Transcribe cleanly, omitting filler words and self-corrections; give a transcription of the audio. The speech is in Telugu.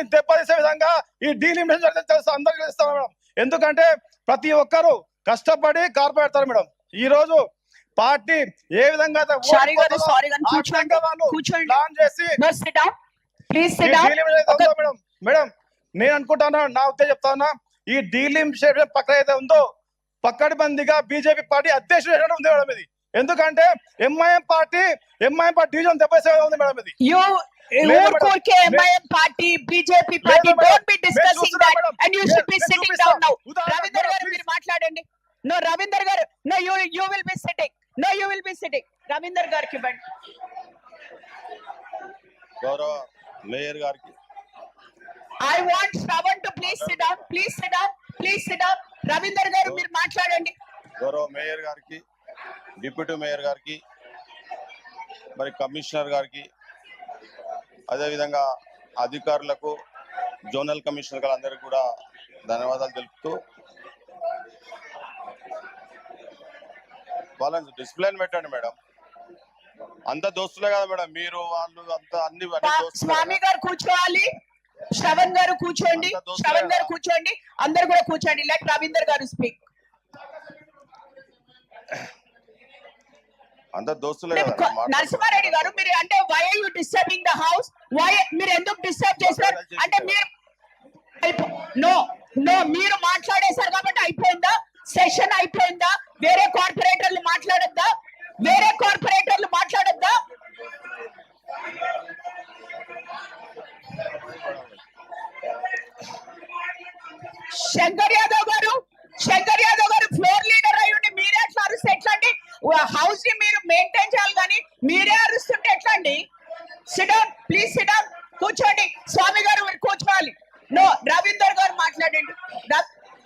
పార్టీని దెబ్బతీసే విధంగా ఈ డీలిమిటేషన్ అందరికీ ఇస్తాం మేడం. ఎందుకంటే ప్రతి ఒక్కరు కష్టపడి కారు పెడతారు మేడం. ఈ రోజు పార్టీ ఏ విధంగా ప్లాన్ చేసి మేడం మేడం నేను అనుకుంటానా, నా ఉద్దేశం చెప్తానా, ఈ డీలిమిటేషన్ పక్కన అయితే ఉందో పక్కడి బందిగా బీజేపీ పార్టీ అధ్యక్షుడు ఉంది మేడం ఇది. ఎందుకంటే ఎంఐఎం పార్టీ డివిజన్ దెబ్బతీసే ఉంది మేడం ఇది. MIM party, BJP party, don't be discussing that, and you should be sitting down now. Ravinder garu meer maatladandi. No, Ravinder garu, no, you will be sitting. No, you will be sitting. Ravinder garu ki band. Gaurav Mayor garu ki. I want Shravan to please sit down. Please sit down. Please sit down. Ravinder garu meer maatladandi. Gaurav Mayor garu ki, Deputy Mayor garu ki, మరి కమిషనర్ గారికి, అదేవిధంగా అధికారులకు, జోనల్ కమిషనర్ గారందరికీ కూడా ధన్యవాదాలు తెలుపుతూ వాళ్ళని డిసిప్లిన్ పెట్టండి మేడం. అంత దోస్తులే కదా మేడం మీరు, వాళ్ళు అంత అన్ని స్వామి గారు కూర్చోవాలి, శ్రవణ్ గారు కూర్చోండి, శ్రవణ్ గారు కూర్చోండి, అందరు కూడా కూర్చోండి. లెట్ రవీందర్ గారు స్పీక్. అంత దోస్తులే కదా. నరసింహారెడ్డి గారు మీరు అంటే why are you disturbing the house? Why మీరు ఎందుకు డిస్టర్బ్ చేశారు? అంటే మీరు మీరు మాట్లాడేశారు కాబట్టి అయిపోయిందా? సెషన్ అయిపోయిందా? వేరే కార్పొరేటర్లు మాట్లాడొద్దా? శంకర్ యాదవ్ గారు ఫ్లోర్ లీడర్ అయి ఉండి మీరే అట్లా అరుస్తే ఎట్లా అండి? హౌస్ ని మీరు మెయింటైన్ చేయాలి కానీ మీరే అరుస్తుంటే ఎట్లా అండి? SIT down, please SIT down, కూర్చోండి. స్వామి గారు మీరు కూర్చోవాలి. నో, రవీందర్